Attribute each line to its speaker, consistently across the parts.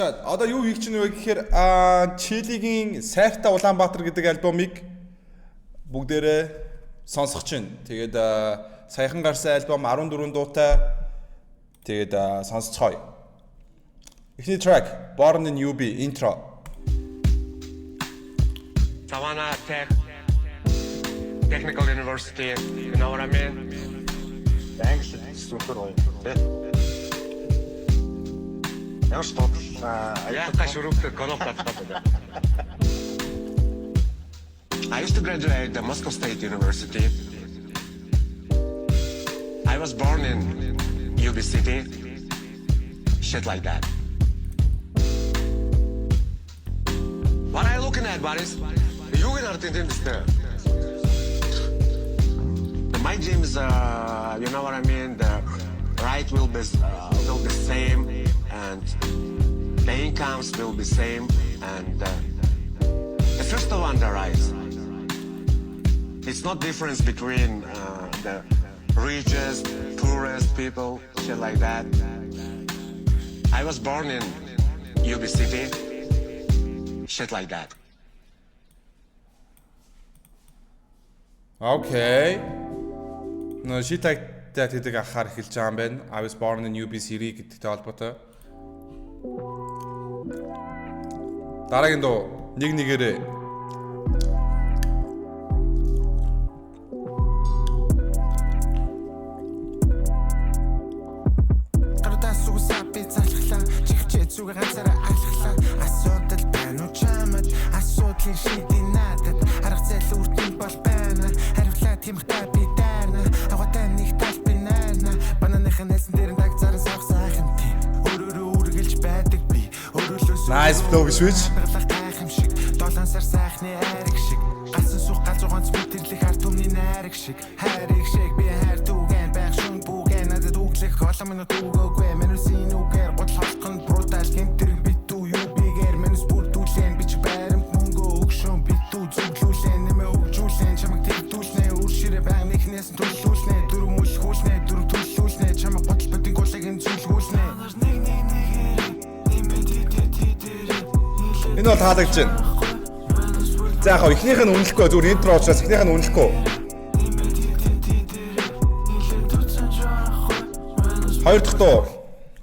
Speaker 1: Одоо юу хийх чинь вэ гэхээр Чилигийн Сайртай Улаанбаатар гэдэг альбомыг бүгдээрээ сонсох чинь. Тэгээд саяхан гарсан альбом 14 дуутай. Тэгээд сонсцгоё. Эхний track Born in UB intro.
Speaker 2: Savannah Tech Technical University, you know what I mean?
Speaker 3: Thanks, super гоё. Ямар ч тод
Speaker 2: Яака шүрүүхтэй коноп татдаг. I used to graduate at Moscow State University. I was born in UB City. Shit like that. What are you looking at, buddies? You can understand this. My dream is, you know what I mean? The right will be same, and the incomes will be same, and the first one, the right. It's not difference between the richest, poorest people, shit like that. I was born in UB City, shit like that.
Speaker 1: Okay. No, she take that гэдэг ахаар эхэлж байгаа юм байна. I was born in UB City гэдэгтэй холбоотой. Дараагийн дуу нэг нэгээрээ
Speaker 4: зүгээр ганцаараа алхлаа асуудал байна уу чамд асуудлын шийдэх надад арга зээл үрдэн бол байна хариулаа тиймхтэй би дайрна агаатай нэг тал би найрна бананыхын нэлсэн дээр даг заран савх сайхан тийм өөрөөрөө үргэлж байдаг би өөрөөлөөс
Speaker 1: Nice flow switch
Speaker 4: долоон сар сайхны айраг шиг гасан сух галзуугаанц мэтэрлэх ард түмний найраг шиг хайрыг шиг би хайр дүүгэн байх шүн бүгэн надад үглэх олон минут үгөөгүй менүсийн үгээр гол холхон брутал гэмтрэг битүү юу бигээр менүс бүрдүүлэн бич байрам мөнгө өгшөн битүү зүглүүлэн нэмэ өгжүүлэн чамаг тэгдүүлнэ үрширэ баян нэхнээс төлөвлүүлнэ дөрөв мөл хүүлнэ дөрөв төлөвлүүлнэ чамаг готл бодин голыг зүлгүүлнэ
Speaker 1: энэ бол таалагдж байна. За яг эхнийх нь үнэлэхгүй зүгээр интро учраас эхнийх нь үнэлэхгүй. Хоёр дахь дуу.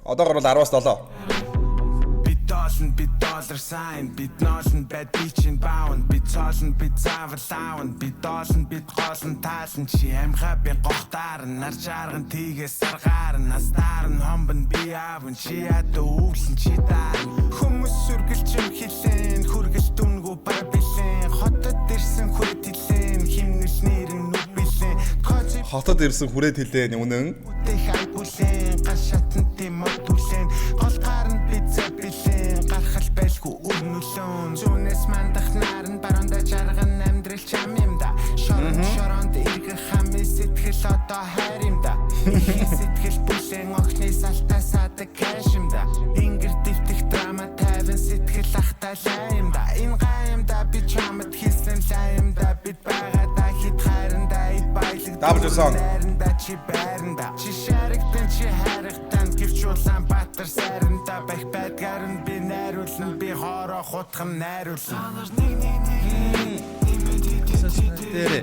Speaker 1: Одоогор бол 10-аас 7.
Speaker 4: Бит доллар сайн бит ноолн бад бичин баун бит цоолн бит заавлаун бит доолн бит гоолн таалн чи амха би гохтаар нар жарган тийгээс саргаар настаар нь хомбон би аавн чи ядуу үглэн чи даа хүмүүс сүргэлчим хилэн хүргэл дүнгүү бар билэн хотод ирсэн хүрээд хилэн химнэс нэр нь нүг билэн
Speaker 1: Хотод ирсэн хүрээд хилэн үнэн
Speaker 4: хайбулэн гашатн тимот түлэн гол гарн бицэ билэн гархал байлгүй өрнөлөн зүнэс мандах наран баруунда жарган амьдрал чам юмда шоронд иргэх хами сэтгэл одоо хайр юмда сэтгэл бүлэн охны салтаа садаг кэш юмда ингэр дэвтэх драма тавин сэтгэл ахталаа юмда энэ гаймда би чамд хийсэн лаймда бид байгаадаа хит хайранда ид баялаг
Speaker 1: Double song.
Speaker 4: чи байранда чи шаригтэн чи харигтан гівч улаан баатар сайранда байх байдгаар нь би найруулна би хоороо хутгам найруулна
Speaker 1: Тэрэ.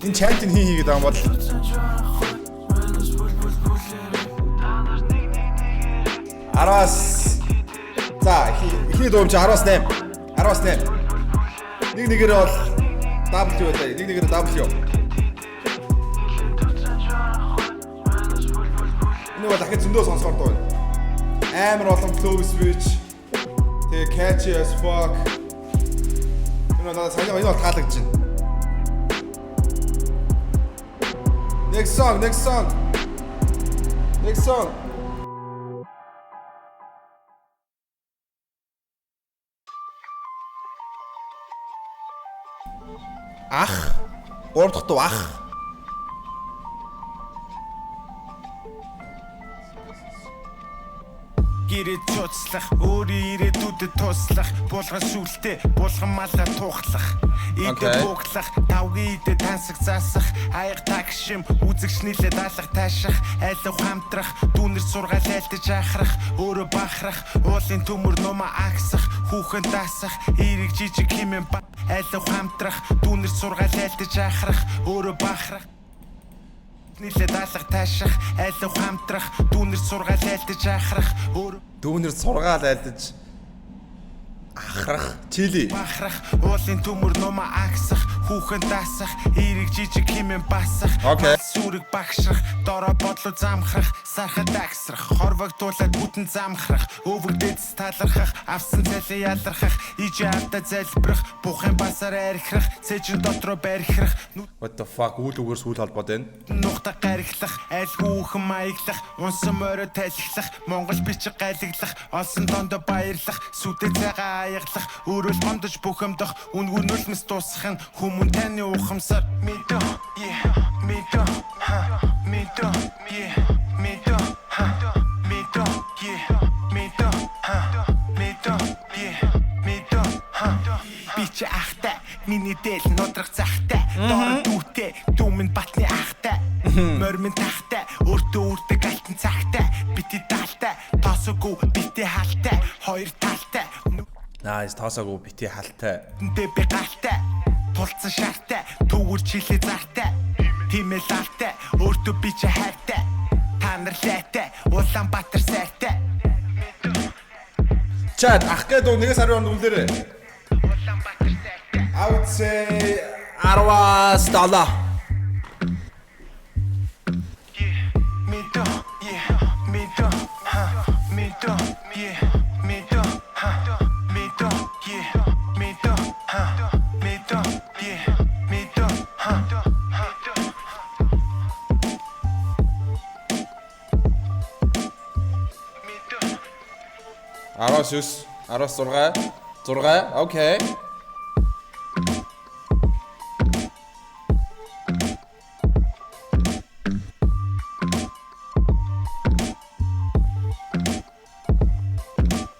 Speaker 1: Энэ чантын хийгээд байгаа юм бол Араас. За ихний дуу юм чи 10-8. 10-8. Нэг нэгээрээ бол W байлаа. Нэг нэгээрээ W. Энэ бол дахиад зөндөө сонсохоор дуу. Амар олон flow switch. Тэгээ catchy as fuck. Энэ надад сайн энэ бол таалагдж байна. Next song. Ах. 3 дахь дуу ах.
Speaker 4: ирээд цуцлах өөрийн ирээдүйдэд туслах булган сүлтэй булган малгай тухлах идэ буглах тавгийн идэ тансаг заасах аяг тагшим үзэгч нийлээд алах таашах айлах хамтрах дүүнэр сургаал айлтаж ахрах өөрөө бахрах уулын төмөр нума агсах хүүхэн даасах эрэг жижиг химэн айлах хамтрах дүүнэр сургаал айлтаж ахрах өөрөө бахрах нийлээд алах таашах айлах хамтрах дүүнэр сургаал айлтаж ахрах өөрөө
Speaker 1: дүүнэр сургаал айлтаж ахрах чили
Speaker 4: бахрах уулын төмөр нума агсах хүүхэн даасах эрэг жижиг химэн басах сүрэг багшрах дорой бодлоо замхрах сархад агсрах хорвогдуулаад бүтэн замхрах өвөгдөөс талархах авсан цалин ялархах ижи автаа залбирах бухын басаар архирах цэжин дотроо барихрах
Speaker 1: what the fuck үл үгээр сүүл холбоод байна
Speaker 4: нухта гариглах айлгүй үхэн маяглах унсан морой талхилах монгол бичиг гайлаглах олсон дондо баярлах сүдэ цагаа аяглах өөрөөл гомдож бухимдах үнгүү нүлмэс дуусах нь хүмүүн таны ухамсар мэдо мэдо мэдо мэдо мэдо мэдо мэдо мэдо бич ахтай миний дэл нодрах захтай дор дүүтэй дүмэн батны ахтай мөрмөн тахтай өөртөө үрдэг алтан цагтай бити талтай тосоогүй бити халтай хоёр талтай
Speaker 1: nice тосоогүй бити халтай
Speaker 4: дэ би галтай тулцсан шартай төвөр чилээ зартай тимэл алтай өөртөө би ч хайртай та нар лайтай Улаанбаатар сайтай
Speaker 1: чад ах гэдэг нэгээс 10 онд үлдээрээ
Speaker 4: Улаанбаатар сайтай
Speaker 1: I would say $10
Speaker 4: Mido, mido, mido, mido, mido, mido, mido, mido.
Speaker 1: Aros 6 окей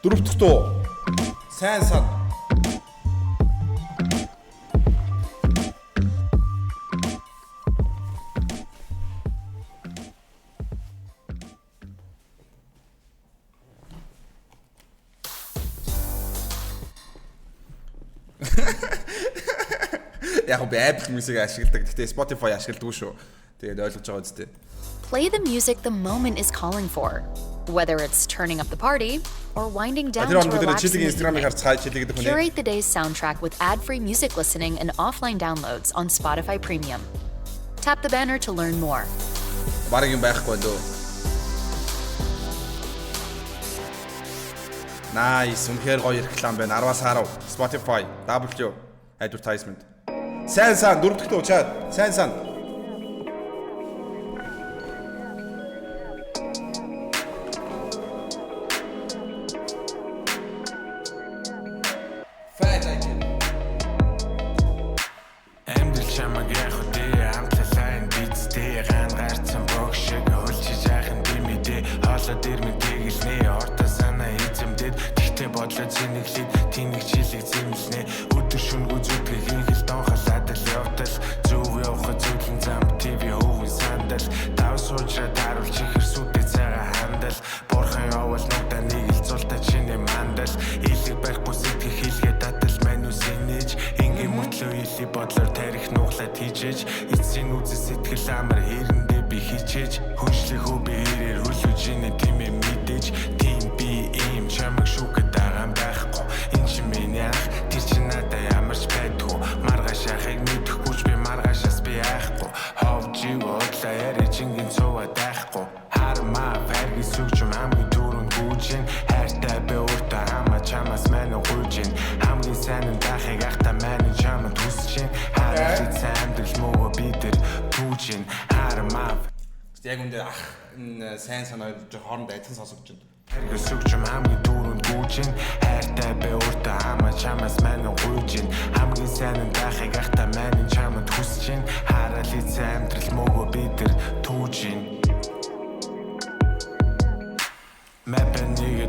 Speaker 1: дөрөвдөх дуу сайн сан яг би Apple Music ашигладаг. Гэхдээ Spotify ашигладаг шүү. Тэгээд ойлгож байгаа үстэй.
Speaker 5: Play the music the moment is calling for, whether it's turning up the party or winding down to relax in the evening. Curate the day's soundtrack with ad-free music listening and offline downloads on Spotify Premium. Tap the banner to learn more.
Speaker 1: Бараг юм байхгүй дөө. Nice, үнэхээр гоё реклам байна. 10-аас 10. Spotify, W advertisement. Сайн сан дөрөвдөгт уучаад. Сайн сан. Яг үндэ ах сайн санаа хооронд адилхан сонсогдож байна.
Speaker 4: Хэрэгсүгчм хамгийн дүүрэнд гүйжин хайртай бэ өөртөө хамаа чамаас маань гүйжин хамгийн сайн нь байхыг ахта маань чамд хүсэж ин хараад эцээ амьдрал мөөгөө бид нар түүжин Мэпэн нэгэ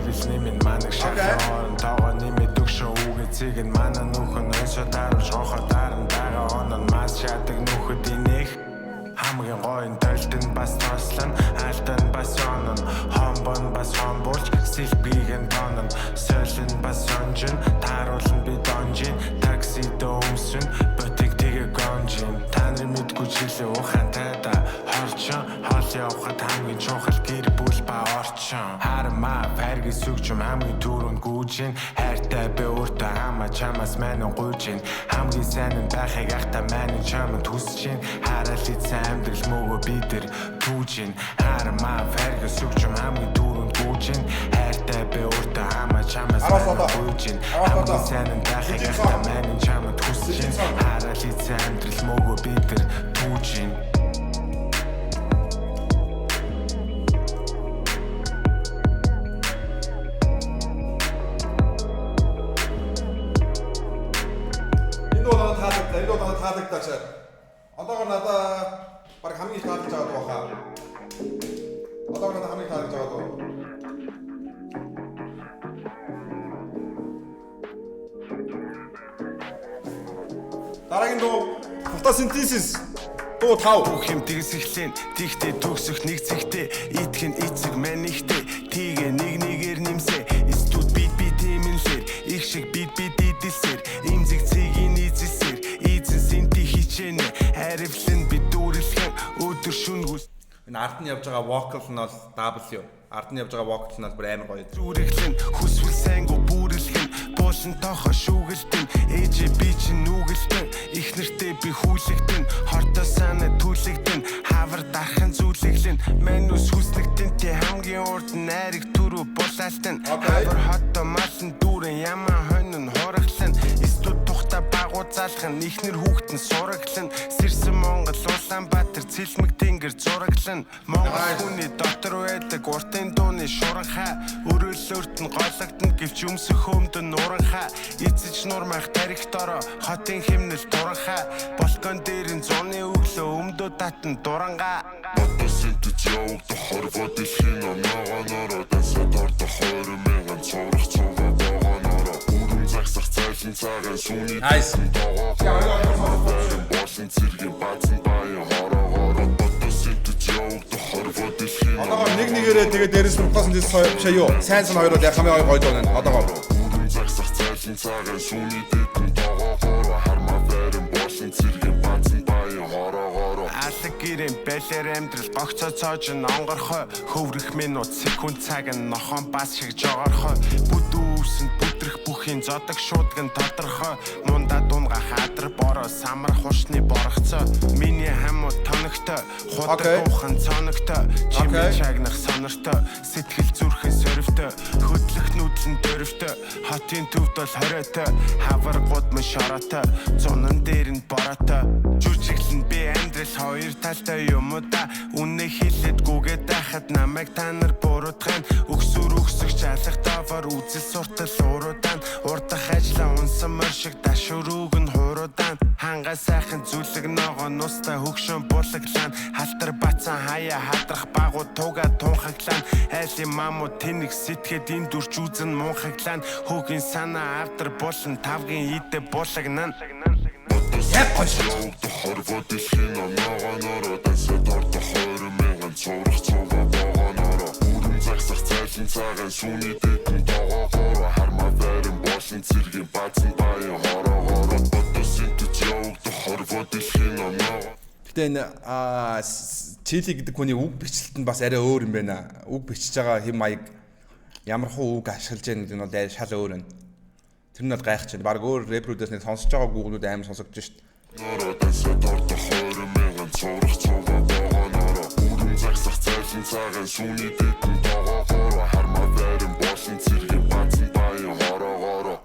Speaker 4: Тэгэлний минь манаг шахаан тоогоны мэдвшөө үгэцийг нь манай нүхэн өнсө дарж гохо даран дага онон мас шатаг нүхэд инех хамгийн гойн толтон бас тослон алтан бас онон хомбон бас хомболч сэлбиген тонон солин бас сонжин тааруулан би донжин такси дөмсөн ботик тэгээ гонжин танрын мэдгүй чилээ ухаантай да хорчон хол явахад хамгийн чухал гэр бүл ба орчин хармаа фарги сүгчм хамгийн түрүүнд гүйжин хайртай би өөртөө хамаа чамаас маань гуйжин хамгийн сайн нь байхыг ахта маань чамд хүсэж харал эцэн амьдрал мөгөө бидэр түүжин хармаа фарги сүгчм хамгийн түрүүнд гүйжин хайртай би өөртөө хамаа чамаас маань гуйжин хамгийн сайн нь байхыг ахта маань чамд хүсэж харал эцэн амьдрал мөгөө бидэр түүжин
Speaker 1: таалагдаач. Одоогор надаа баг хамгийн их таалагдж байгаа баха. Одоогор надаа хамгийн таалагдж байгаа дуу. Дараагийн дуу Photosynthesis дуу 5.
Speaker 4: Бүх юм тэгс эхлэн тэгтээ төгсөх нэг зэгтээ идэх нь эцэг мань ихтэй тигээ нэг нэгээр нэмсэ студ бит имэнлэр их шиг бит идэлсэр имзэг цэгийн эзэсэр эзэн синти хичээнэ харивлэн би дүүрлэх өдөр шүнгүс
Speaker 1: энэ ард нь явж байгаа вокал нь бол W. Ард нь явж байгаа вокал нь бол бүр амар гоё.
Speaker 4: Зүрэхлэн хүсвэл сайнгу бүрэлхэн буулан тоохо шүүгэлтэн ээжи би чинь нүгэлтэн их нэртэй би хүлэгтэн хортоо санаа түлэгтэн хавар дархан зүлэглэн манус хүснэгтэн тэ хамгийн урд найраг түрүү булаалтэн хавар хотто малын дүүрэн ямаа хонин хорохлэн студ тухта багуу залхан ихнэр хүүхдэн сураглан сэрсэн Монгол Улаанбаатар цэлмэг тэнгэр зураглан Монгол хүний дотор байдаг уртын дууны шуранхаа өрөөлөөрт нь гологдно гэвч өмсөх хөмдөн нуранхаа эцэж нурмах тарих дороо хотын хэмнэл дуранхаа балкон дээр нь зуны өглөө өмдөө татан дурангаа
Speaker 6: Photosynthesis явагдах хорвоо дэлхийн оногоонороо дасадорд 20,000 цоврах цуваа богоонороо бүрэн загсах цайлан цагаан сүний босон цэргийн баазан баян хороогоороо Photosynthesis явагдах хорвоо дэлхийн
Speaker 1: одоогор нэг нэгээрээ тэгээ дээрээс нь Photosynthesis шаа юу сайн сан хоёр бол яг хамгийн гоё дуу байна одоогор
Speaker 6: бүрэн загсах цайлан цагаан сүний дэдэн тоогоороо хармаа байран босон цэргийн баазан баян хороогоороо
Speaker 4: алаг гэрэн бэлэр амьдрал богцоо цоож онгорхой хөврөх минут секунд цаг нь нохон бас шиг жогорхой бүдүүсэн бүдрэх бүхийн зодог шуудган тодорхой мунда дунга хаадар бороо самар хушны боргоцоо миний хамуу тоногтой худаг ухаан цоногтой чимээ чагнах сонортой сэтгэл зүрхэн сорвтой хөдлөх нүдлэн дөрвтэй хотын төвд бол хориотой хавар гудмын шороотой зунан дээр нь бороотой жүжиглэн би амьдрал хоёр талтай юм уу да үнэ хэлээд гүгээд байхад намайг та нар буруутгана өксөр өксөгч алах давар үзэл суртал ууруудан урдах ажлаа унсан мөр шиг дашурууг нь хууруудан хангаа сайхан зүлэг ногоо нустай хөгшөн булаглан халтар бацан хаяа хадрах багуу туга тунхаглан айлын мамуу тэнэг сэтгээд энэ дүрч үзэн мунхаглан хөгийн санаа авдар булан тавгийн идэ булагнан
Speaker 6: явагдах хорвоо дэлхийн оногоонороо дасадорд 20,000 цоврах цуваа богоонороо бүрэн загсах цайлан цагаан сүний дэдэн тоогоороо хармаа байран босон цэргийн баазан баян хороогоороо Photosynthesis явагдах хорвоо дэлхийн оногоо
Speaker 1: гэтэ энэ Чили гэдэг хүний үг бичлэлт нь бас арай өөр юм байна. Үг бичиж байгаа хэм маяг ямар хуу үг ашиглаж байгаа гэдэг нь бол арай шал өөр байна. Тэр нь бол гайхаж байна. Бараг өөр рэпрүүдээс нэг сонсож байгаа гүүгнүүд амар сонсогдож шít.
Speaker 6: Дасадорд 20,000 цоврах цуваа богоонороо бүрэн загсах цайлан цагаан сүний дэдэн тоогоороо хармаа байран босон цэргийн баазан баян хороогоороо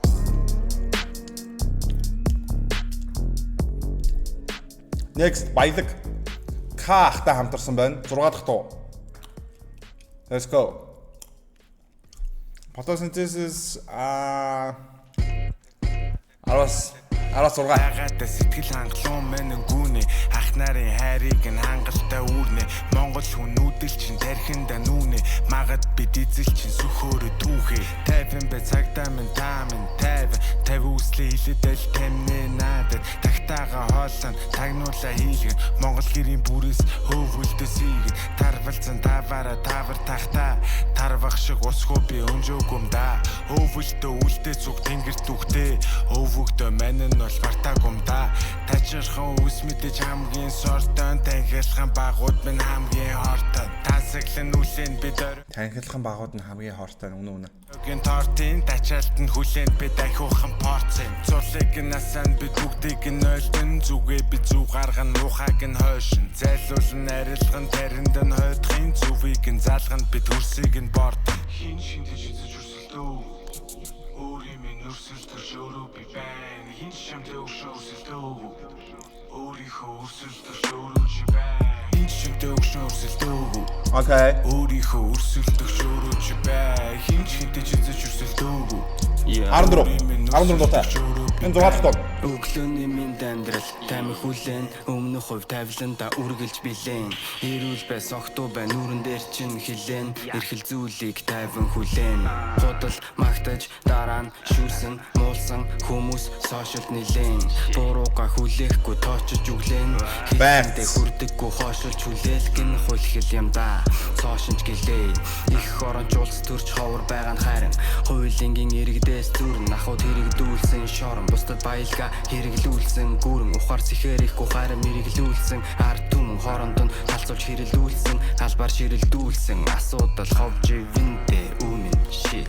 Speaker 1: Next баялаг К ахтай хамтарсан байна. 6 дахь дуу. Let's go. Photosynthesis араас 6
Speaker 4: Агаатай сэтгэл хангалуун мэн гүний ах их нарын хайрыг нь хангалттай үүрнэ Монгол хүнүүдэл чин тархинда нүүнэ магад бид эзэл чин сүхөөрө түүхээ тайван бай цагдаа минь таамын тайв үслээ хилээд аль тамнэ надад тагтаага хооллон тагнуулаа хийлгэн Монгол гэрийн бүрээс хөвөлдөс ийгэн тарвалцсан тавара тавар тахта тарвах шиг усгүй би өнжөөгүй да хөвөлдөө үлдээ зүг тэнгэрт үхтэй өвөгдөө мань нь бол бартаагүй да тачирхан үс мэдэж хамгийн сортон танхилхан багууд минь хамгийн хортон тасаглан үлэн бид
Speaker 1: танхилхан багууд нь хамгийн хортон үнэ
Speaker 4: гийн тортын тачаалт нь хүлэн бид ахиухан порцэн зурлыг насанд бид бүгдийг нь ойлтон зүгээ бид зүг гарган муухайг нь хойшин зайлуулан арилган таринд нь хойтхын зүвийг нь залган бид хөрсийг нь бордон хин шиндэж үзэж өрсөлдөө өөрийн минь өрсөлдөх шөрөө би байна хин шамдээ өрсөлдөө өөрийнхөө өрсөлдөх шөрөө чи байна хин шамдээ өрсөлдөө
Speaker 1: окей
Speaker 4: өөрийнхөө өрсөлдөх шөрөө чи байна хин шиндэж үзэж өрсөлдөө
Speaker 1: 14 дуутай. Энэ 6 дахь дуу.
Speaker 7: Өглөөний минь амьдрал тайм хүлэн өмнөх хувь тавиланда үргэлж билэн эрүүл бай согтуу бай нүрэн дээр чин хилэн эрхэл зүйлийг тайван хүлэн худал магтаж дараа нь шүүсэн муулсан хүмүүс сошиалд нилэн бурууга хүлээхгүй тоочж өглэн хийхдээ хүрдэггүй хоошилж хүлээлгэн хулхил юм да цоошинч гэлээ их оронч улс төрч ховор байгаа нь харин хуулингийн иргэдээс зүрн ахуд хэрэгдүүлсэн шорон бусдад баялга хэрэглүүлсэн гүрэн ухаар сэхэрэхгүй харин мэргэлүүлсэн ард түмэн хооронд нь талцуулж хэрэлүүлсэн албаар ширэлдүүлсэн асуудал ховж ивэнтэй үнэн ши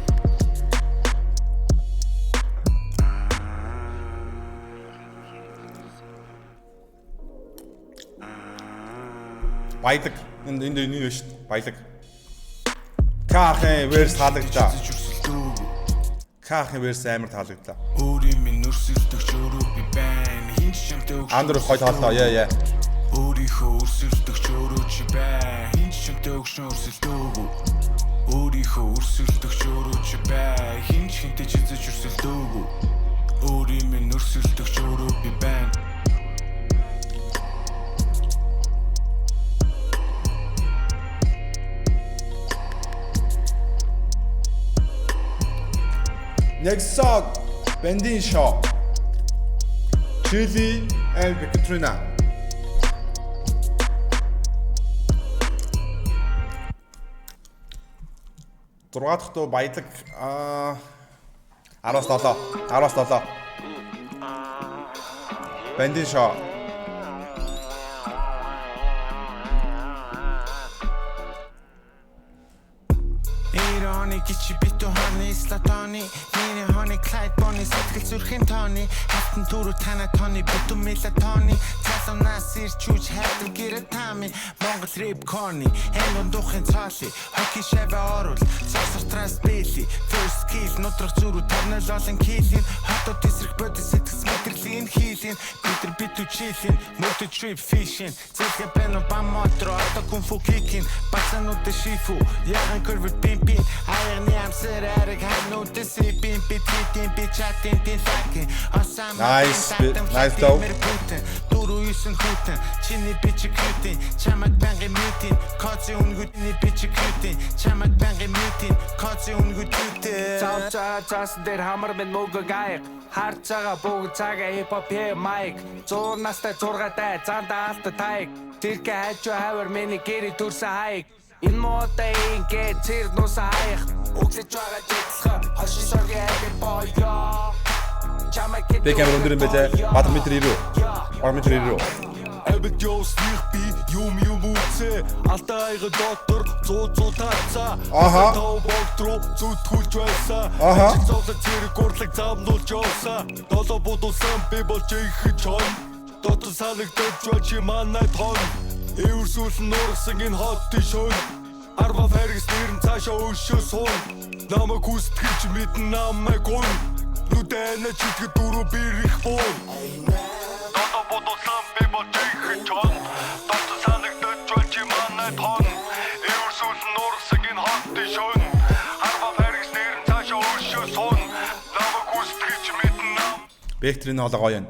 Speaker 1: Баялаг энэ шүү дээ. Баялаг. Кахын верс таалагдлаа. Кахын верс амар таалагдлаа.
Speaker 4: Өөрийн минь өрсөлдөх шөрөө би байна. Хин чамтай өгч.
Speaker 1: Андер хой таалаа. Яа.
Speaker 4: Өөрийнхөө өрсөлдөх шөрөө чи байна. Хин чамтай өгч өрсөлдөөгүй. Өөрийнхөө өрсөлдөх шөрөө чи байна. Хин чинтэй чизэж өрсөлдөөгүй. Өөрийн минь өрсөлдөх шөрөө би байна.
Speaker 1: Next song, Bending Shaw, Chili and Katrina. Зургаадах дуу баялаг 17 Bending Shaw.
Speaker 4: Кичи битүү ханы слатоны миний ханы клайд боны сэтгэл зүрхэн тооны хатан түрүү тана тооны битүү мелатоны цаасанаас ирчүүж хайдаг гэрэ тами Монгол рэп корни энгон духын цаали хокки шавэ орул сасартрас бэли first kill нутрах зүрүү тарнал олон килин хотод тесрэх бодис сэтгэс мэдрэлийн хийлин битүү чилин мото trip fishing цэцгэ пэно бамотро ата кунфу кикин бацанууд шифу яхан курвит пимпи Айрны амсэр ариг ханууд сипин битийн бичатын тэлхин осам
Speaker 1: Nice though.
Speaker 4: Дөрөв 9 хүтэн чиний бичиг хүтэн чамаг банги мютин коци үнгүтний бичиг хүтэн чамаг банги мютин коци үнгүтэн цаас дээр хамар мен мөг гайг харцага бог цагаа хипхоп майк 100 настай 6-тай занда алт тайг тэрхэ хажуу хавар миний гэри төрсөн хайг In мотай ингээд цэр нуса хаях Үглэж байгаа житлэх хошин соргийн хайр боёо
Speaker 1: Тэг камер өндөр юм байлаа. Бат метр ирүү. Бат метр ирүү.
Speaker 8: Эбэд ёслих би юм үцээ Алтайга доктор 100 тацаа Тоо богдруу зүтгүүлж байсан Цооло зэрэг гурлаг замнуулж явсан Долоо будулсан би болж их чон Дотор санагдаж байж манай тон Эвэрсүүл нуурсан энэ хот шон Арва фэргс нэрн цаашаа өшөө суун Намайг хүстгэж мэдэн намайг гун Нүдэнэ читгэд дөрөв бирэх буун Дотоо будулсан би болж их чон Дотор санагдаж байж манай тон Эвэрсүүл нуурсан энэ хот шон Арва фэргс нэрн цаашаа өшөө суун Намайг хүстгэж мэдэн
Speaker 1: Бэхтрийн хоолой гоё юм.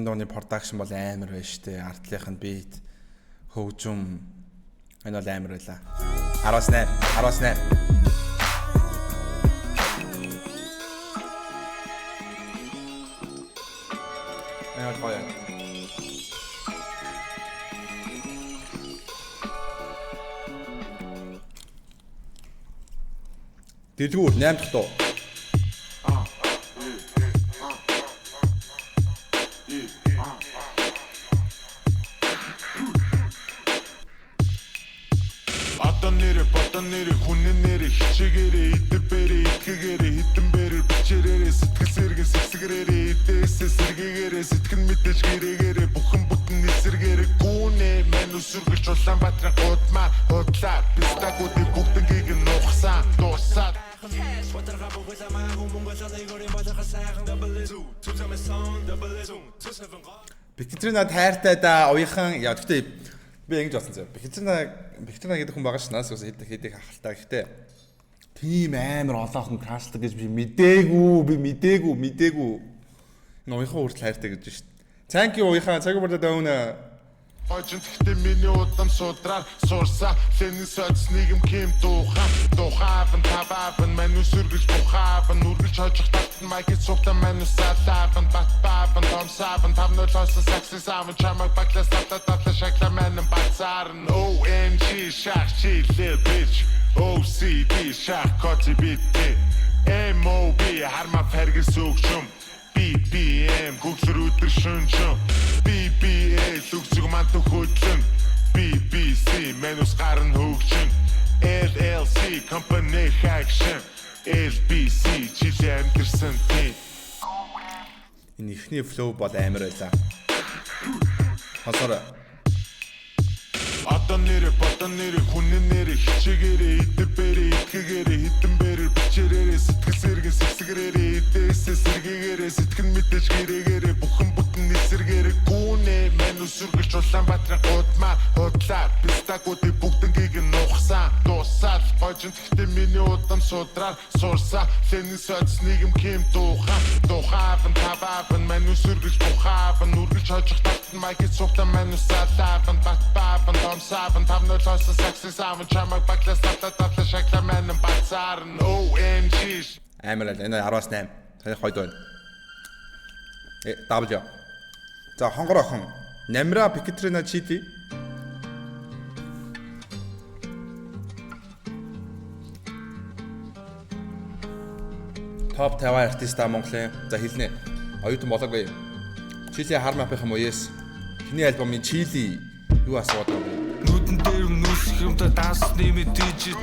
Speaker 1: энэ дууны production бол амар байна шүү дээ. Артлынх нь beat, хөгжим энэ бол амар байлаа. 18. Яа гоё. Дэлгүүр 8 дахь дуу.
Speaker 6: Батан нэрэ хүнэн нэрэ хичээгээрээ идэрбэрээ итгэгээрээ хитэн бэрэр бичээрээрээ сэтгэл сэргэн сэсгэрээрээ идээсээ сэргээгээрээ сэтгэн мэдээж гэрэгээрээ бүхэн бүтэн нисэргээрээ гүнээ мэн үсэргэлж Улаанбаатарын гудмаар худлаар пистагуудыг бүгднийг нь нухсан дуусаад
Speaker 1: Биктрина тайртай да уяхан яа гэхдээ би ингэж болсон зөө. Биктрина гэдэг хүн байгаа ш нас ус хэдэг хахалтай гэхдээ тийм амар олоохон краштай гэж би мэдээгүй. Энэ уяхан хүртэл хайртай гэж ш. Thank you уяхан цаг бүрдэ дөөнө.
Speaker 6: Очин гэхдээ миний удам судраар сурсаа Ленин соц нийгэм ким тухайн таваавн манус үргэлж бухаавн үргэлж хожих татн майк цугтан манус салаавн батбаавн томсаавн тавнол хосс саксис аавн чамаг баклас татта шакла манн бацаарн OMG шах чи little bitch OCD шах коти бит MOB харма фергс өгчüm BBM Google өдөр шөнчөн BBL үгсэг мант хөдлөн BBC менус гарын хөгжин LLC company action LBC чилээ амтэрсэн тийм
Speaker 1: энэ ихний флоу бол амар байлаа. Хасара
Speaker 6: Батан нэрэ хүнэн нэрэ хичээгээрээ идэрбэрээ итгэгээрээ хитэн бэрэр бичээрээрээ сэтгэл сэргэн сэсгэрээрээ идээсээ сэргээгээрээ сэтгэн мэдээж гэрэгээрээ бүхэн бүтэн нисэргээрээ гүнээ мэн үсэргэлж Улаанбаатарын гудмаар худлаар пистагуудыг бүгднийг нь нухсан дуусаад очин гэхдээ миний удам судраар сурсаа Ленин соц нийгэм ким тухайн таваавн мэн үсэргэлж бухаавн үргэлж хожих татн майк цугтан манус салаавн батбаавн томсаавн тавнол хосс саксис аавн чамаг баклас татта шакла манн бацаарн OMG
Speaker 1: амар л энэ 18. Сайн хойд байна. W. За хонгор охин. Намра Биктрина чили. Топ 50 артиста Монголын. За хэлнэ. Оюутан болоогүй. Чили хармапих юм уу? Yes. Эхний альбомын Чили юу асууад байна вэ?
Speaker 4: Нүдэн дээр нүсэх юмтай дансны мэдээж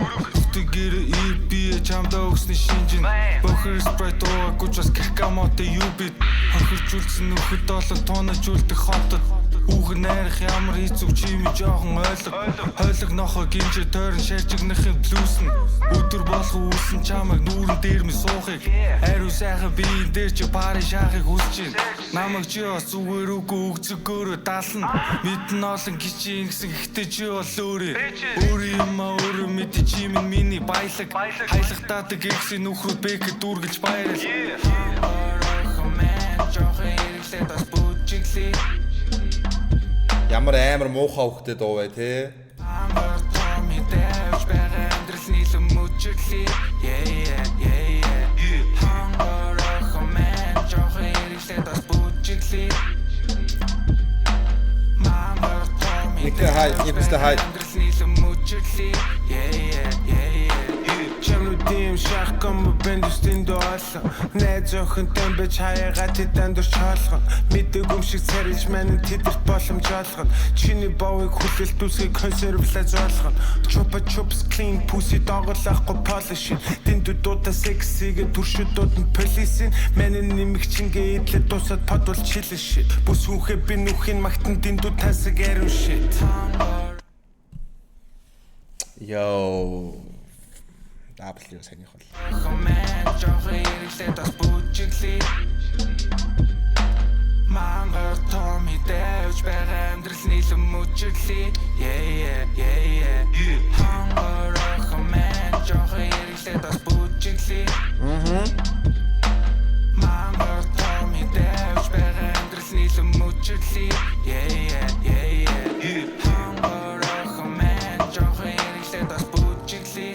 Speaker 4: Бүтгэр EP чамдаа өгсний шинжин Бохер спрайт ууггүй ч бас какамоте юу бит Хохиржүүлсэн нөхөд олон тоонажүүлдэг хотод Хүүхэн найрах ямар хийцүү чими жоохон Хойлог нохо гинжи тойрон шаржигнахын блюс нь Өдөр болох үүсэн чамайг нүүрэн дээр ми суухыг Ариу сайхан биеийн дээр чи пари шахыг хүсэж Намайг чи бас зүгээр үгүй өгцөгөөрөө дална Мэдэн олон гिचийн гисэн ихтэй чи бол өөрөө өөрөө мэдээ чимэн миний баялаг Хайлагтаадаг гэгсийн нөхрүүд бэкэ дүүргэлж баярал
Speaker 1: Ямар амар муухай хөхтэй дуу бай те. Никэ хай, никэ хай.
Speaker 4: Чамлуудын шахкам бэндүстэн доолсон Найз охинтой байж хаягаа тэдэнд дурч хоолгон Мэдэг өмшиг царилж маань тэдэрт боломж олгон Чиний бовыг хүлээлт үсгийг консервлаж олгон Чупа чупс clean pussy доголохгүй polish Дэндүү дуудаа сексигээ туршидууд нь полисын Мэнэ нэмэгчингээ идэлд дуусаад подвол чилэн shit Бүс хүнхээ би нүхийн магтан дэндүү тансаг ариун shit
Speaker 1: Yo W санийх бол.
Speaker 4: Мангар томми дэвж байгаа амьдрал нийлэн мөчөглөө Хангар хэмээн жоохон хэрэглээд бас бүжиглээ Мангар томми дэвж байгаа амьдрал нийлэн мөчөглий yeah yeah yeah yeah хангорох мэн жох хэрэглээ бас бүжиглий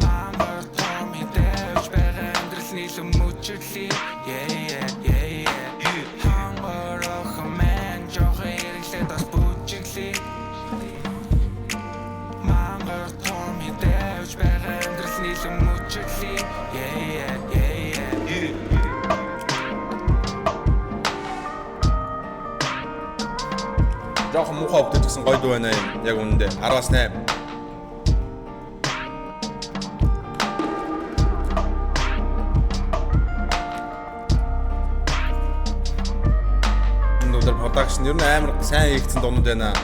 Speaker 4: мамбар томи дэвч байгаа амьдрал нийлэн мөчөглий yeah yeah yeah yeah хангорох мэн жох хэрэглээ бас бүжиглий мамбар томи дэвч байгаа амьдрал нийлэн мөчөглий yeah yeah yeah yeah
Speaker 1: Жохон муухай өвдөж гэсэн гоё дуу байна юм. Яг үнэндээ 10-аас 8. Өнөөдөр production ер нь амар сайн хийгдсэн дуунууд байна.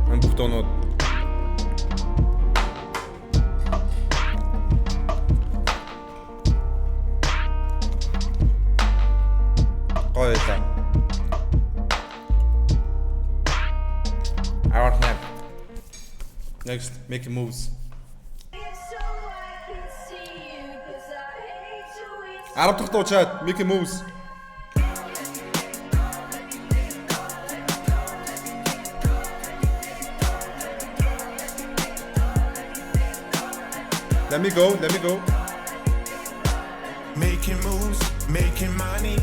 Speaker 1: Бүх дуунууд гоё байна. Next, making moves. Арав дахь дуу чаад making moves. Let me go.
Speaker 4: Making moves, making money.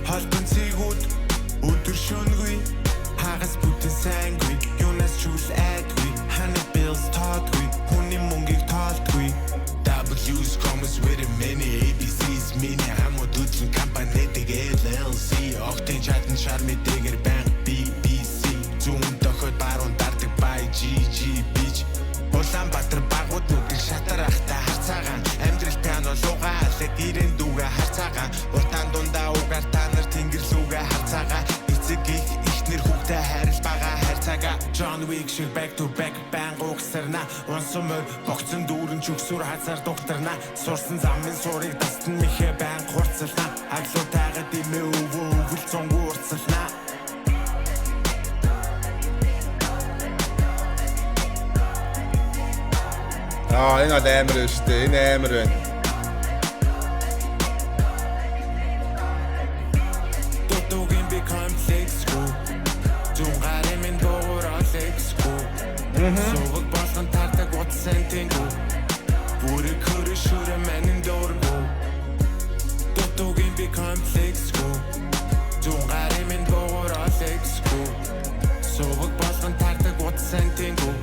Speaker 4: Холбон цэгүүд өдөр шөнөгүй хагас бүтэн сайнгүй юунаас чүүл айдгүй ханы bills таадгүй хүний мөнгийг таалдгүй W's comes with a many ABC's mini хамуудын компанитэйг LLC огтын чатан шармитэгэр банк BBC зүүн доход баруун дардаг by GG Beach Улаанбаатар багууд нүдийг шатарахтай харцаагаан амьдрал пиано лугаалаг ирэн дүүгээ харцаагаан утаан дундаа угаар та нар тэнгэрлүүгээ харцаагаа эцэг ихнэр хүүхдэд харил бага харцаагаа John Wick шиг back to back bang угсарна унсумөр богцон дүүрэн чүгсүр хазар духтарна сурсан замын сурыг дастан мэхэ байн хурцлна аглуу тайгаад имээ өвөл цонгу урцлна
Speaker 1: Энэ амар шүү дээ. Энэ амар байна.
Speaker 4: Тотогийн би комплекс гоо. Зүнгарэ минь доор алекс гоо. Сувг болсон тартаг утсан тэнгүү. Бүрэ көрөшөрө манин доор гоо. Тотогийн би комплекс гоо. Зүнгарэ минь доор алекс гоо. Сувг болсон тартаг утсан тэнгүү.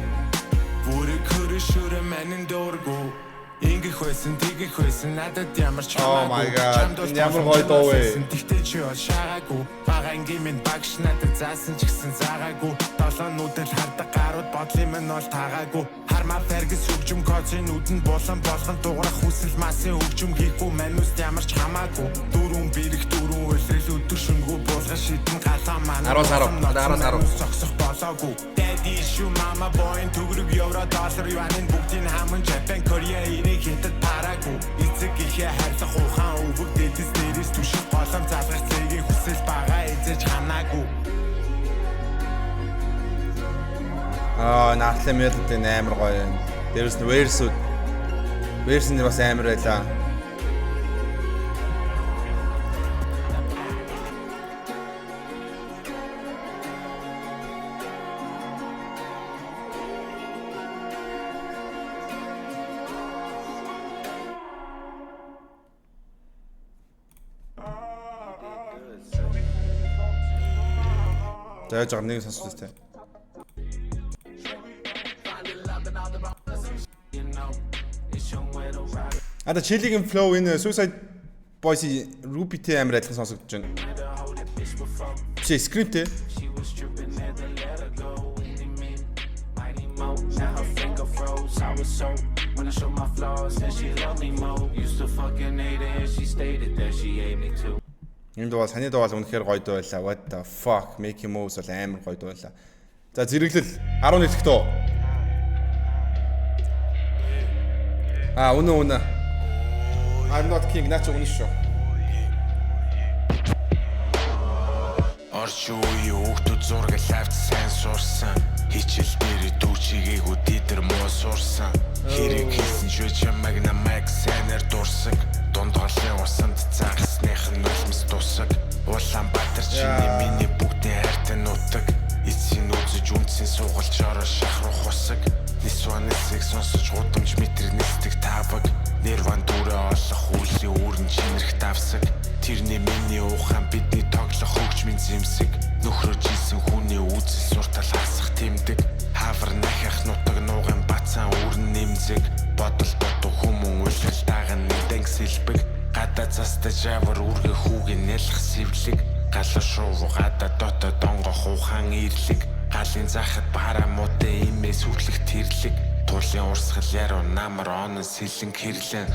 Speaker 4: Бүрэ көрөшөрө манин доор гоо. Ингэх байсан, тэгэх байсан, надад ямар ч
Speaker 1: Oh my god. Ямар гоё дуу вэ?
Speaker 4: Тэгтээ чи шаагаагүй. Багангийн минь багш надад заасан ч гэсэн заагаагүй. Долоонуудад хардаг гарууд бодлын минь бол таагаагүй. Хармаа фергс хөгжим коцын нүдэнд болон дуурах хүсэл масын хөгжим хийхгүй манус ямар ч хамаагүй. Дөрөв бэрх дөрөв үлрэл өдөр шөнөгүй буулгах шидэн галаа маань. 10 зогсох болоогүй. Daddy issue mama boy төгрөг евро доллар юанын бүгдийн хаман Japan Korea энийг хятад параагүй. Эцэг ихэ хайрлах ухаан өвөг дэдэс дээрээс түшиг голом залгах цэгийн хүсэл бага эзэж ханаагүй.
Speaker 1: Наарлын мелодийн амар гоё юм. Дээрээс нь версүүд бас амар байлаа. Тэгэж байгаа нэг сонсож байна. Ада Chilling Flow энэ Suicide Boys Ruby-тэй амар адилхан сонсогдож байна. Чи скрипт ээ. When I show my flaws and she loved me more. Used to fucking hate her and she stated that she hate me too. Энэ дуу саний дуу бол үнэхээр гоё дуу байлаа. What the fuck, Making Moves бол амар гоё дуу байлаа. За зэрэглэл 11 дэх дуу. Үнэ. I'm not king, наач үнэ шүү.
Speaker 4: Орч үе хүүхдүүд зураг лавт сайн сурсан. Хичээл дээр дүүчигээгүй дидэр муу сурсан. Хэрэг хийсэн шүү чамайг намайг сайнаар дурсаг. Дунд хоолын усанд загсных нь үлмс тусаг. Улаанбаатар чиний миний бүгдийн хайртай нутаг. Эцсийн үзэж үнцэн суугалчаар шахрах хусаг. Нисванысыг сонсож гудамж метр нисдэг таваг. Нерван дүрэ олох үлийн үүрэн чинэрх давсаг. Тэрний миний ухаан бидний тоглох хөгжмийн зэмсэг. Нөхрөж исэн хүний үзэл суртал хасах тэмдэг. Хавар нахих нутаг нууган бацаан үрэн нэмзэг. Бодол дутуу хүмүүн үлгэл даган нэгэн сэлбэг. Гадаа цаста жавар үргэ хүүгийн нэлэх сэвлэг. Галуу шувуу гадаа дотоо донгох ухаан ирлэг. Галын захад бара муутай имээ сүрлэх тэрлэг. Туулын урсгал яруу намар онон сэлэн хэрлэн.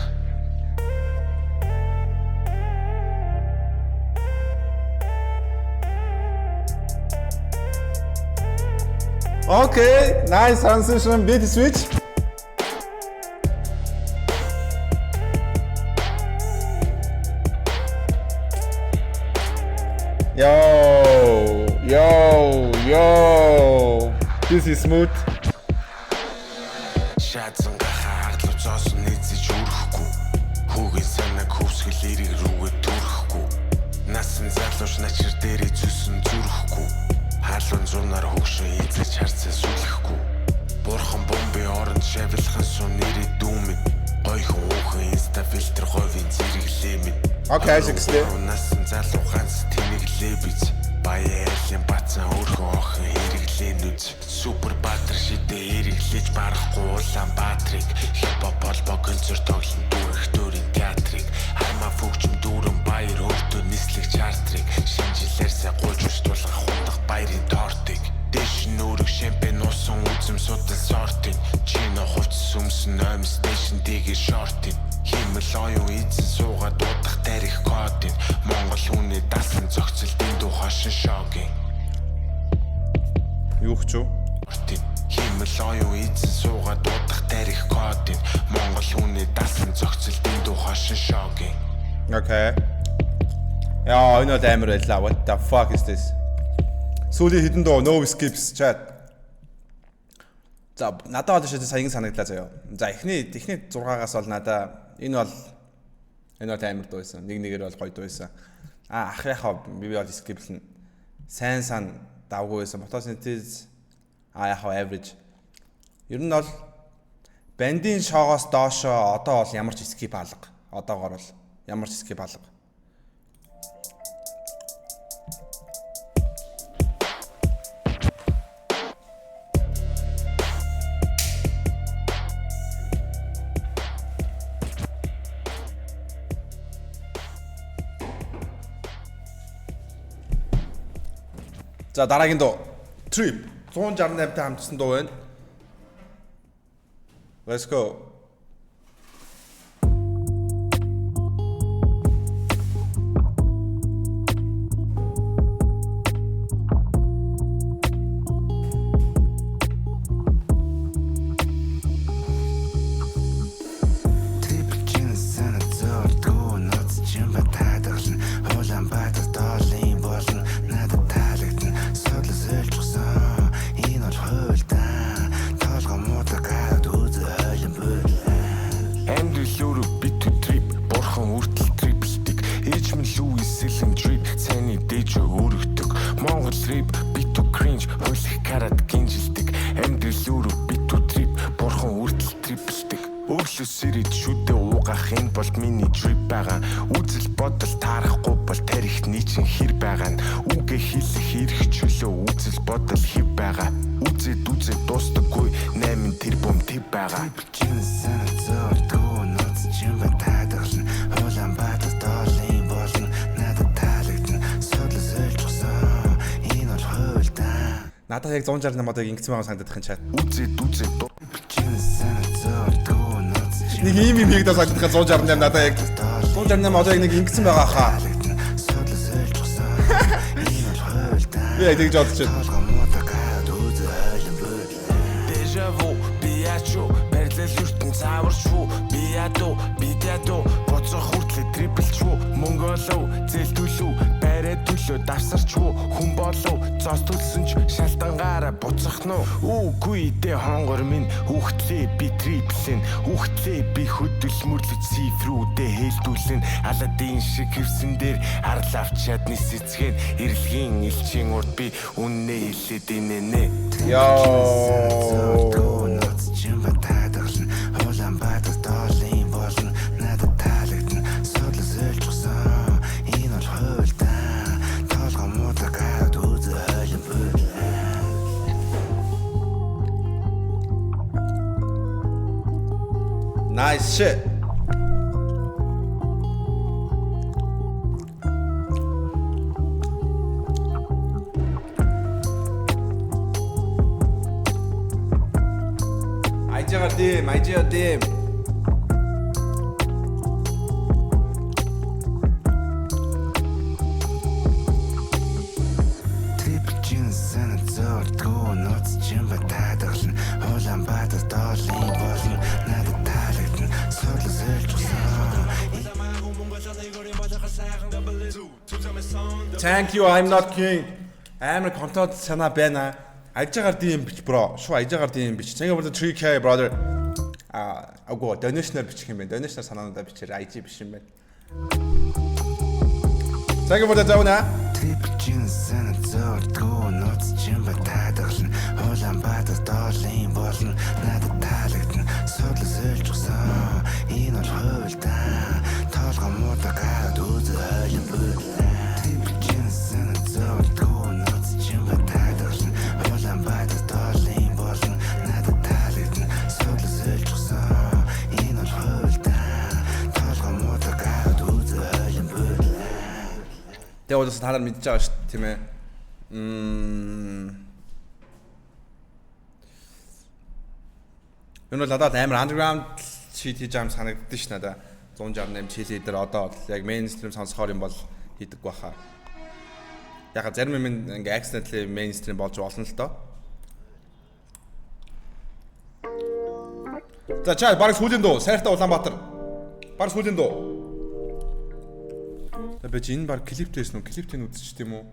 Speaker 1: Okay, nice transition, beat switch. Yo. This is smooth.
Speaker 4: Шаацсан гахааглуу зоосон нэзэж үрхэхгүй. Хүүгийн санааг хөвсгөл эрэг рүүгээ төрөхгүй. Насан залууш начир дээрээ зүсэн зүрхэхгүй. Халуун зунаар хөгшин эзэж харцаа сүлэхгүй. Бурхан бомбын оронд шавилхан сун нэрээ дүүмэн. Гойхон уухын инста фильтр говийн зэрэглэмэн.
Speaker 1: Okay, sixty.
Speaker 4: Насан залуу ганц тэнэглээ биз. Баярлын бацаан өөрхөн охин хэрэглэн үз. Супер баатар шидэ хэрэглэж барахгүй Улаанбаатарыг. Хипхоп холбоо концерт тоглон дүүрхтөрийн театрыг. Хармаа фөгчм дүүрэн баяр өөртөө нислэг чартрыг. Шинжилээр сай гуйж устуулах хундах баярын тортыг. Дэш нүрэг шампань уусан үзэм судан сортын. Чино хувц сүмсэн ном стейшн дэгээ шортын. Химэл оюун эзэн суугаад дуудах тарих кодын. Монгол хүний дасан зохицолтын дуу хошин шогийн.
Speaker 1: Юу ч юу?
Speaker 4: Химэл оюун эзэн суугаад дуудах тарих кодын. Монгол хүний дасан зохицолтын дуу хошин шогийн.
Speaker 1: Okay. Яа, энэ бол амар байлаа. What the fuck is this? Сүүлийн хідэн дуу no skips chat. За, надад бол саяхан санагдлаа заяа. За, эхний 6-аас бол надаа энэ бол амар дуу байсан. Нэгээр бол гоё дуу байсан. Ах яхаа би бол скиплэн. Сайн давгүй байсан. Photosynthesis яхаа average. Ер нь бол бандийн шоогоос доошоо одоо бол ямар ч скип алга. Одоогоор бол ямар ч скип алга. За дараагийн дуу Trip 168-тай хамтсан дуу байна. Let's go. Надад яг 168 модыг ингэсэн байгаа санагдах юм чат. Нэг ийм хийгдэж санагдах 168 надад яг 168 модыг нэг ингэсэн байгаа хаа. Яа тэгж бодчих.
Speaker 4: Дежаву, биячо, бэрлэл ертөн цааварчву, биядо, бидядо, боцох хүртлээ триплчву, мөнгөлөө, зэл төлөв, барай төлөө давсарчву, хүн болов, босоос төлсөн ч шалтангаараа буцах нь үгүй дээ хонгор минь хүүхдлээ би триплэн хүүхдлээ би хөдөлмөрлөж цифрүүдээ хэлдүүлэн аладдин шиг хевсэн дээр харал авч чадны сэцгэн эрэлгийн элчийн урд би үннээ хэлээд инэнэ
Speaker 1: Яа Nice shit. I did.
Speaker 4: Triple jeans and a zord go nuts jimba tadagln Holland bada darling boln nada talagn sodl
Speaker 1: Thank you, I'm not king. Амар контент санаа байна. Ажигаар DM бич бро. Шуу ажигаар DM бич. Thank you for the 3K brother. Агуу donation-аар бичих юм байна. Donation-аар санаануудаа бичээр IG биш юм байна. Thank you for the donation.
Speaker 4: Triple jeans and a zord go nuts jimba tadagln Holland bada darling boln nada talagn sodl зөөлжсөн энэ бол хуйлтаа тоолгоо муудаг гад үз ойлон бүл Triple jeans and a zord go nuts jimba tadagln Holland bada darling boln nada talagn sodl зөөлжсөн энэ бол хуйлтаа тоолгоо муудаг гад үз ойлон бүл
Speaker 1: Тэгээ удаас та нар мэдж байгаа шүү дээ тийм ээ. Энэ бол надад амар underground shit хийж байгаа санагддаг ш надаа. 168 чили дээр одоо яг mainstream сонсохоор юм бол хийдэг байхаа. Яг зарим юм ингээ accidentally mainstream болж болно л доо. За чаа баг сүүлийн дуу Сайртай Улаанбаатар. Баг сүүлийн дуу. За бэж энэ баг клиптэйсэн үү? Клиптийг үзчих тийм үү?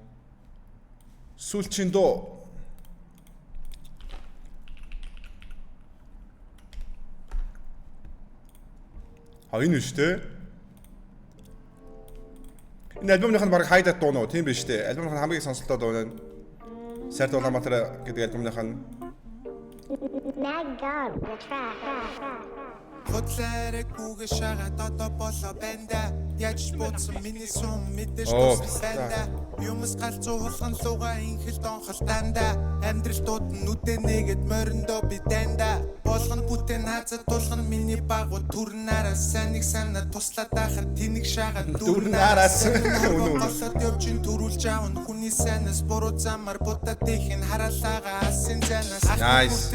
Speaker 1: Сүүлчийн дуу. Энэ шүү дээ. Энэ альбомных нь баг хайдат дуу нөө тийм биш дээ. Альбомных нь хамгийн сонсолтой дуу нь Сайртай Улаанбаатар гэдэг альбомных нь
Speaker 4: Хотлэрэг бүгэ шага дото боло бэнда яаж бодсон миний сум мэдээж туссан бэнда юмс галзуу хулган луга инхэл донхол данда амьдралтууд нүдэ нэгэд мориндоо би данда болгон бүтэн хазад тулган миний багуу түрнараа саныг санаа туслаад байхад тэнэг шага
Speaker 1: дүрнаараас
Speaker 4: голоод явжин төрүүлж аавн хүний санаас буруу замаар будаа тэхин хараалаага асын занаас
Speaker 1: Nice.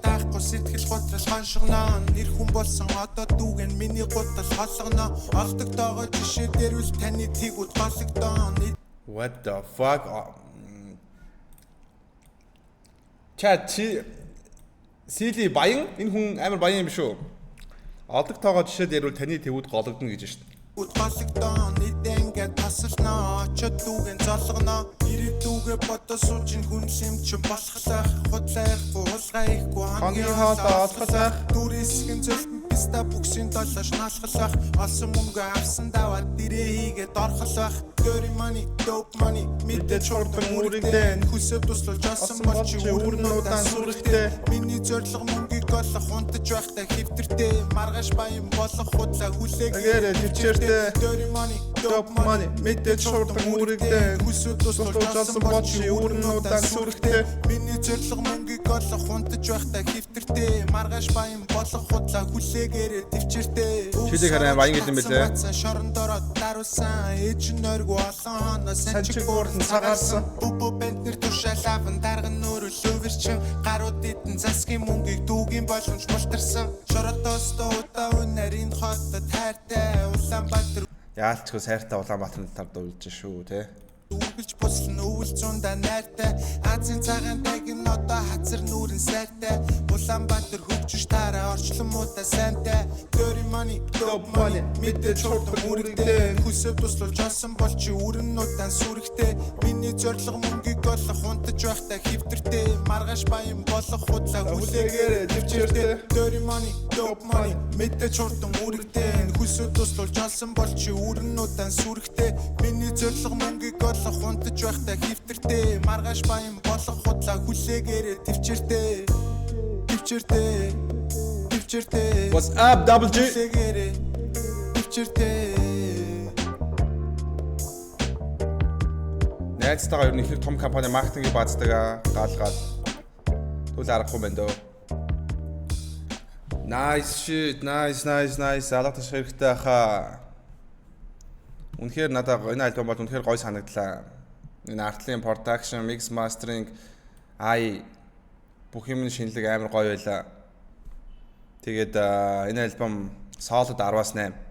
Speaker 4: таахгүй сэтгэл готрол хоншгоно нэр хүн болсон одоо дүүгэн миний гутал холгоно олдог тоогоо жишээ дэрвэл таны тэгүүд гологдоо
Speaker 1: What the fuck? Чат Сили баян энэ хүн амар баян юм шүү. Олдог тоогоо жишээ дээрвэл таны тэгүүд гологдно гэж шүү дээ.
Speaker 4: Гологдоо нийтэнгээ тасалнаа очод дүүгэн золгоно ирээдүгэ бодож суучин хүн юм ч болохлаа худлаахгүй хулгай ихгүй
Speaker 1: Хамгийн хоолой олохлаа
Speaker 4: дүрисгэн зөвхөн писта бүксийн долоош наалхлах олсон мөнгө авсан даваад дирээ хийгээд орхолох dirty money dope money мэдээ чурдан үргэлдэн хүсээ туслаж асан болч өрнөдөн сүрэгтэй миний зориг мөнгийг олох хунтаж байхдаа хэвтэртэй маргааш баян болох худлаа хүлээгээр
Speaker 1: төвчээртэй
Speaker 4: dirty money
Speaker 1: dope money мэдээ чурдан үргэлдэн
Speaker 4: хүсээ туслаж асан болч өрнөдөн сүрэгтэй миний зориг мөнгийг олох хунтаж байхдаа хэвтэртэй маргааш баян болох худлаа хүлээгээр төвчээртэй
Speaker 1: Чилиг хараа баян гэдэг юм бэлээ.
Speaker 4: шорон дороо даруусан ээж нөрг болон санчиг буурн цагаарсан бубу бэнтэр тушаалаван дарган нөрөл өвөрчин гарууд идэн засгийн мөнгийг дүүгийн боломж бултарсан шоротоосто удаа үнэрийн хотод хайртай Улаанбаатар
Speaker 1: Яалчгүй Сайртай Улаанбаатар талаар дуулж шүү те.
Speaker 4: үргэлж буслан өвөл зундаа найртай Азийн цагаан дайгын одоо хазар нүүрэн сайртай Улаанбаатар хөгжиж тараа орчлон муудаа сайнтай Dirty money, dope money, мэдээж хурдан үрэгтэй. Хүсэв туслуулж олсон бол чи өрнөдөө сүрэгтэй. Миний зорилго мөнгийг олох унтаж байхдаа хэвтэртэй. Маргааш баян болох худлаа хүлээгээрэй төвчээртэй. Dirty money, dope money, мэдээж хурдан үрэгтэй. Хүсэв туслуулж олсон бол чи өрнөдөө сүрэгтэй. Миний зорилго мөнгийг олох унтаж байхдаа хэвтэртэй. Маргааш баян болох худлаа хүлээгээрэй төвчээртэй.
Speaker 1: What's up, Double G? Найзтайгаа ер нь их том компани маркетингийг бааздаг гал. Түл арахгүй байна дөө. Nice shit, nice. Алга таш хэрэгтэй хаа. Үнэхээр надад энэ альбом бол үнэхээр гоё санагдлаа. Энэ артлын production, mix mastering бүх юм шинэлэг амар гоё байлаа. Тэгээд энэ альбом solid 10-8.